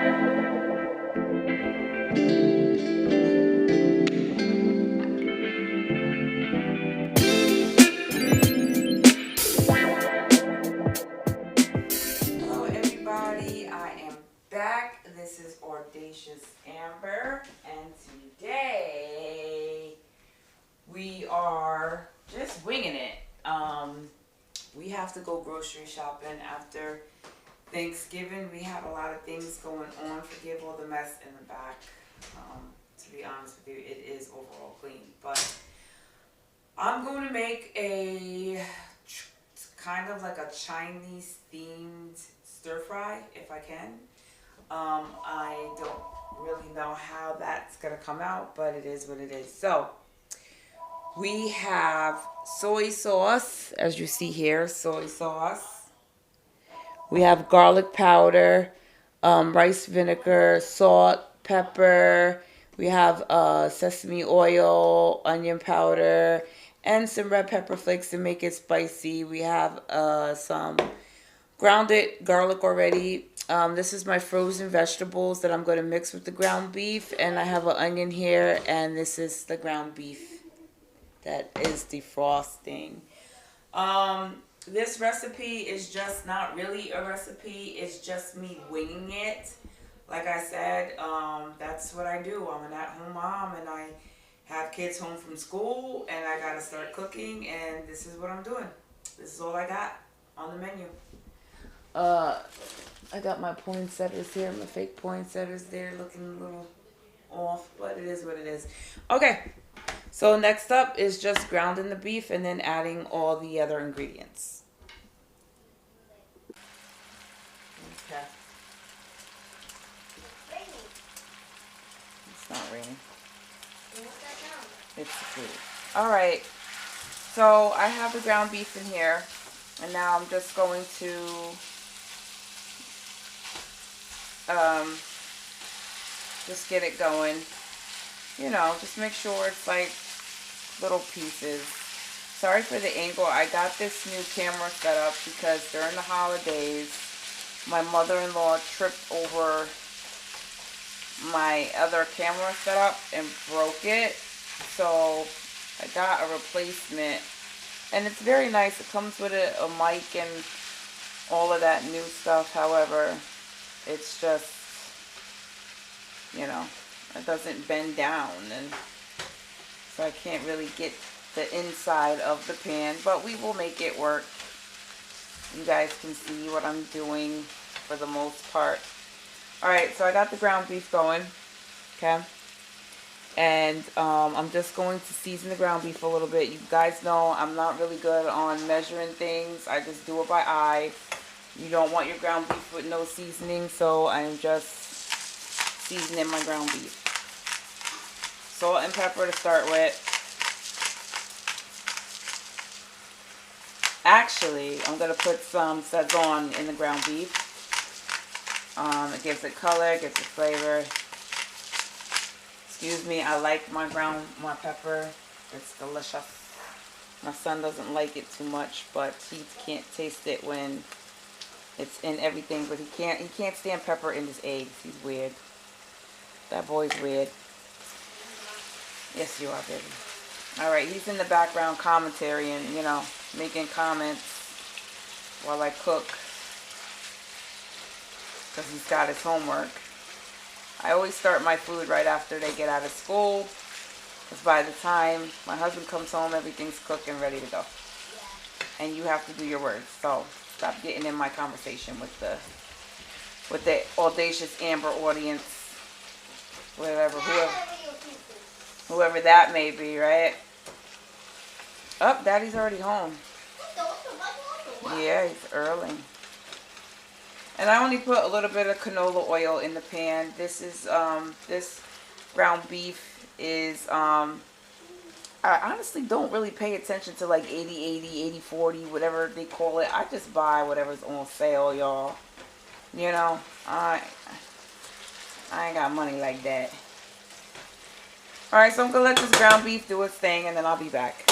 Hello everybody, I am back. This is Audacious Amber, and today we are just winging it. We have to go grocery shopping after Thanksgiving. We have a lot of things going on. Forgive all the mess in the back. To be honest with you, it is overall clean, but I'm going to make a kind of like a Chinese themed stir fry if I can. I don't really know how that's gonna come out, but it is what it is. So we have soy sauce, as you see here, soy sauce. We have garlic powder, rice vinegar, salt, pepper. We have sesame oil, onion powder, and some red pepper flakes to make it spicy. We have some grounded garlic already. This is my frozen vegetables that I'm going to mix with the ground beef. And I have an onion here, and this is the ground beef that is defrosting. This recipe is just not really a recipe. It's just me winging it. Like I said, that's what I do. I'm an at-home mom, and I have kids home from school, and I got to start cooking, and this is what I'm doing. This is all I got on the menu. I got my poinsettias here, my fake poinsettias there, looking a little off, but it is what it is. Okay, so next up is just grounding the beef and then adding all the other ingredients. Okay. It's not raining. It's the food. All right, so I have the ground beef in here, and now I'm just going to just get it going. You know, just make sure it's like little pieces. Sorry for the angle. I got this new camera set up because during the holidays, my mother-in-law tripped over my other camera setup and broke it. So I got a replacement, and it's very nice. It comes with a mic and all of that new stuff. However, it's just, you know, it doesn't bend down, and so I can't really get the inside of the pan, but we will make it work. You guys can see what I'm doing for the most part. Alright, so I got the ground beef going, okay, and I'm just going to season the ground beef a little bit. You guys know I'm not really good on measuring things. I just do it by eye. You don't want your ground beef with no seasoning, so I'm just seasoning my ground beef. Salt and pepper to start with. Actually, I'm going to put some Sazon in the ground beef. It gives it color, it gives it flavor. Excuse me, I like my pepper. It's delicious. My son doesn't like it too much, but he can't taste it when it's in everything. But he can't stand pepper in his eggs. He's weird. That boy's weird. Yes, you are, baby. Alright, he's in the background commentary and, you know, making comments while I cook, because he's got his homework. I always start my food right after they get out of school, because by the time my husband comes home, everything's cooked and ready to go. And you have to do your work. So stop getting in my conversation with the Audacious Amber audience, whoever that may be, right? Oh, Daddy's already home. Yeah, he's early. And I only put a little bit of canola oil in the pan. This is this ground beef is I honestly don't really pay attention to like 80/80, 80/40, whatever they call it. I just buy whatever's on sale, y'all. You know, I ain't got money like that. Alright, so I'm gonna let this ground beef do its thing, and then I'll be back.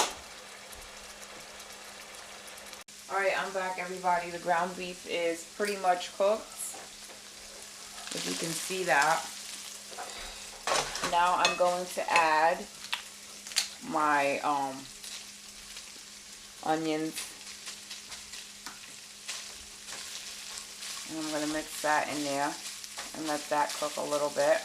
Alright, I'm back, everybody. The ground beef is pretty much cooked. If you can see that. Now I'm going to add my onions. And I'm going to mix that in there and let that cook a little bit.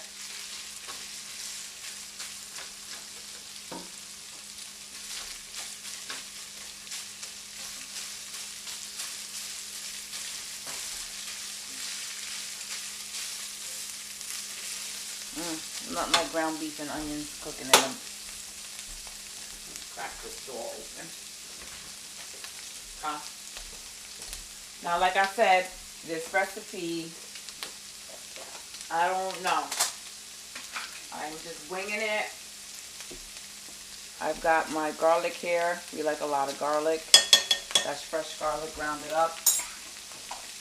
Not my ground beef and onions cooking in them. Crack this door open. Huh? Now, like I said, this recipe, I don't know. I'm just winging it. I've got my garlic here. We like a lot of garlic. That's fresh garlic grounded up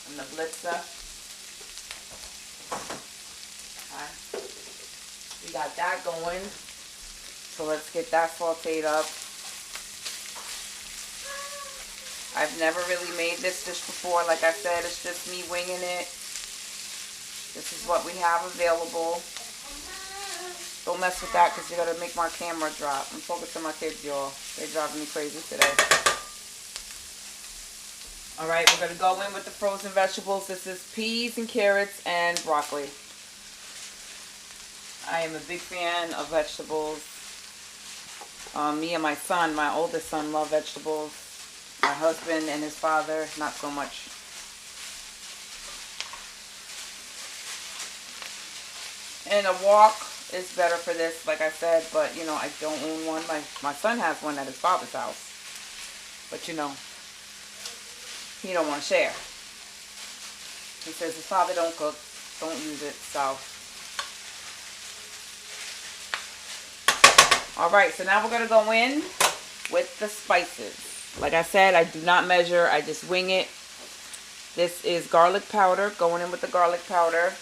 in the blitzer. Okay. We got that going. So let's get that sauteed up. I've never really made this dish before. Like I said, it's just me winging it. This is what we have available. Don't mess with that because you're going to make my camera drop. I'm talking to my kids, y'all. They're driving me crazy today. Alright, we're going to go in with the frozen vegetables. This is peas and carrots and broccoli. I am a big fan of vegetables. Me and my son, my oldest son, love vegetables. My husband and his father, not so much. And a wok is better for this, like I said, but, you know, I don't own one. My son has one at his father's house. But, you know, he don't want to share. He says his father don't cook, don't use it, so. Alright, so now we're going to go in with the spices. Like I said, I do not measure. I just wing it. This is garlic powder. Going in with the garlic powder.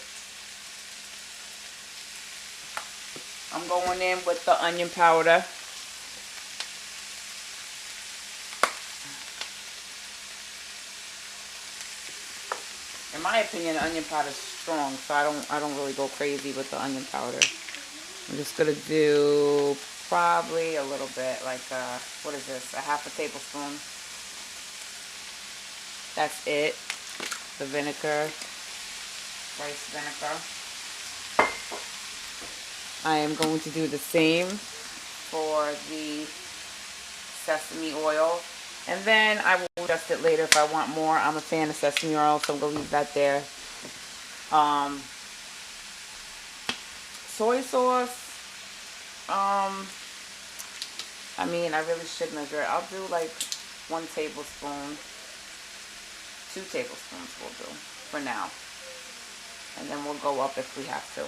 I'm going in with the onion powder. In my opinion, onion powder is strong, so I don't really go crazy with the onion powder. I'm just gonna do probably a little bit, like what is this? A half a tablespoon. That's it. The vinegar, rice vinegar. I am going to do the same for the sesame oil. And then I will adjust it later if I want more. I'm a fan of sesame oil, so I'm going to leave that there. Soy sauce. I mean, I really should measure it. I'll do like 1 tablespoon. 2 tablespoons will do for now. And then we'll go up if we have to.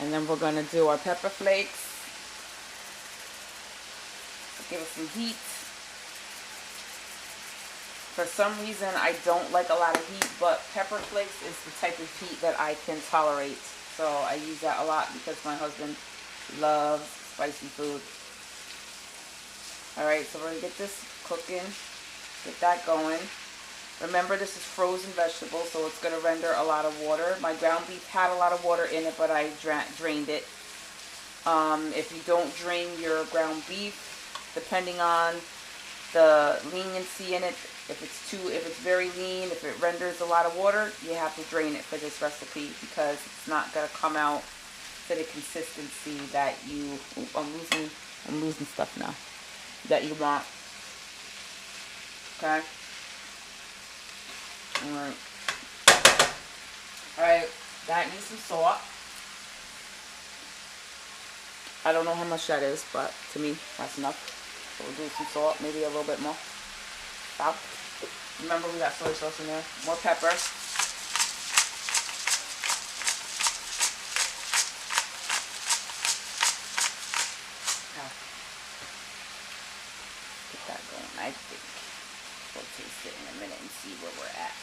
And then we're going to do our pepper flakes. Give it some heat. For some reason, I don't like a lot of heat, but pepper flakes is the type of heat that I can tolerate. So I use that a lot because my husband loves spicy food. Alright, so we're going to get this cooking. Get that going. Remember, this is frozen vegetables, so it's going to render a lot of water. My ground beef had a lot of water in it, but I drained it. If you don't drain your ground beef, depending on the leniency in it, if it's very lean, if it renders a lot of water, you have to drain it for this recipe because it's not going to come out to the consistency that you. Ooh, I'm losing stuff now. That you want. Okay. Alright, that needs some salt. I don't know how much that is, but to me, that's enough. So we'll do some salt, maybe a little bit more. Stop. Remember, we got soy sauce in there. More pepper. Okay. Get that going, I think. We'll taste it in a minute and see where we're at.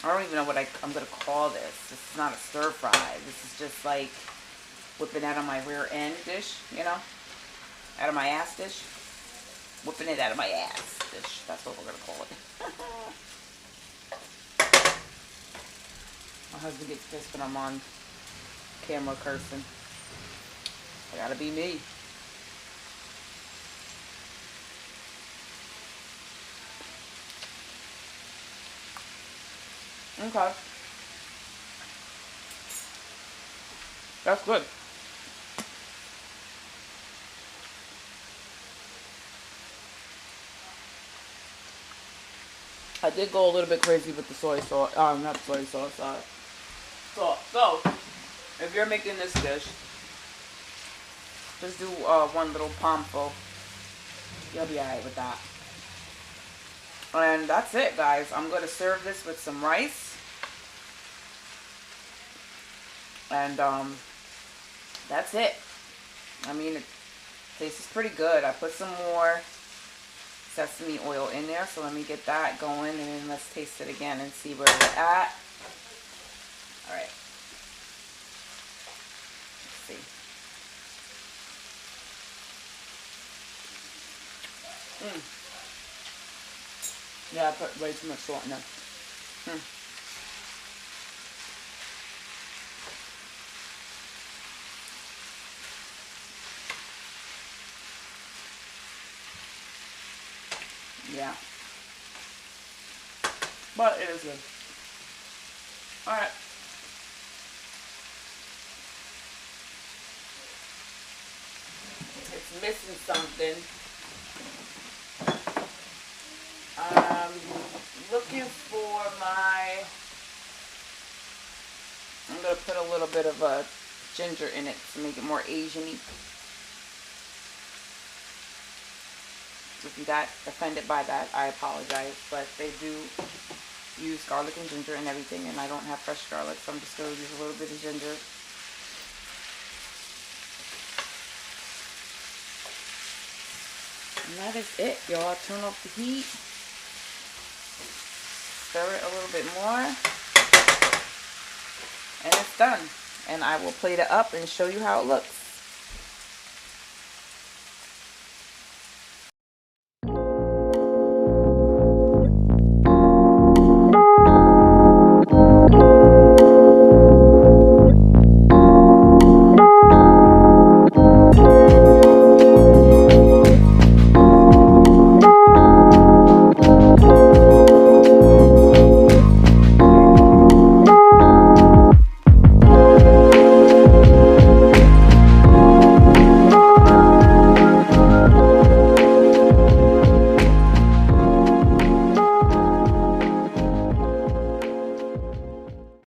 I don't even know what I'm going to call this. This is not a stir fry. This is just like whipping out of my rear end dish, you know? Out of my ass dish. Whipping it out of my ass dish. That's what we're going to call it. husband gets pissed when I'm on camera cursing. I gotta be me. Okay. That's good. I did go a little bit crazy with the soy sauce. Not soy sauce. Salt. So, if you're making this dish, just do one little palmful. You'll be alright with that. And that's it, guys. I'm going to serve this with some rice. And that's it. I mean, it tastes pretty good. I put some more sesame oil in there, so let me get that going, and then let's taste it again and see where we're at. All right. Let's see. Yeah, I put way too much salt in there. Yeah. But it is good. Alright. It's missing something. I'm looking for my... I'm going to put a little bit of ginger in it to make it more Asian-y. If you got offended by that, I apologize, but they do use garlic and ginger and everything, and I don't have fresh garlic, so I'm just going to use a little bit of ginger. And that is it, y'all. Turn off the heat. Stir it a little bit more. And it's done. And I will plate it up and show you how it looks.